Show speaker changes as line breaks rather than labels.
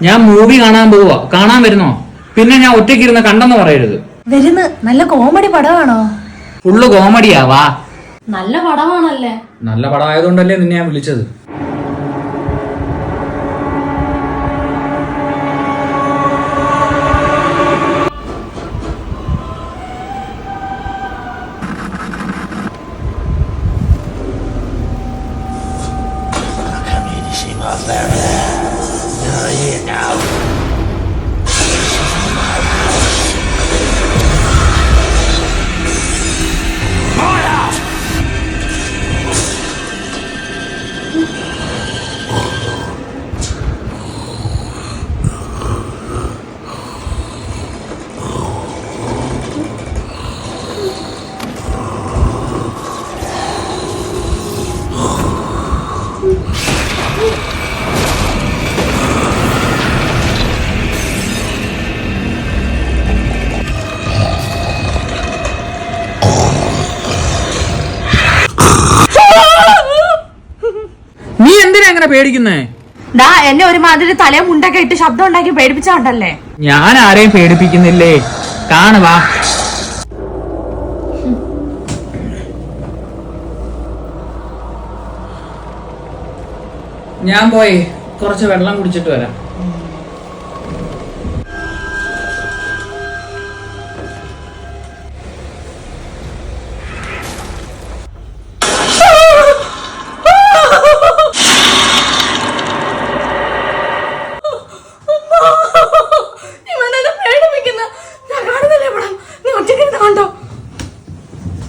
ഞാൻ മൂവി കാണാൻ പോവാ. കാണാൻ വരുന്നോ? പിന്നെ ഞാൻ ഒറ്റയ്ക്ക് ഇരുന്ന് കണ്ടെന്ന് പറയരുത്.
വരുന്ന്. നല്ല കോമഡി പടമാണോ?
ഫുള്ള് കോമഡിയാ. വാ.
നല്ല പടമാണല്ലേ?
നല്ല പടമായതുകൊണ്ടല്ലേ നിന്നെ ഞാൻ വിളിച്ചത്. നീ എന്തിനാ എങ്ങനെ പേടിക്കുന്നേ?
എന്നെ ഒരുമാതിരി തലേ മുണ്ടൊക്കെ ഇട്ട് ശബ്ദം ഉണ്ടാക്കി പേടിപ്പിച്ചോണ്ടല്ലേ.
ഞാൻ ആരെയും പേടിപ്പിക്കുന്നില്ലേ. കാണുവാ. ഞാൻ പോയി കുറച്ച് വെള്ളം കുടിച്ചിട്ട് വരാം.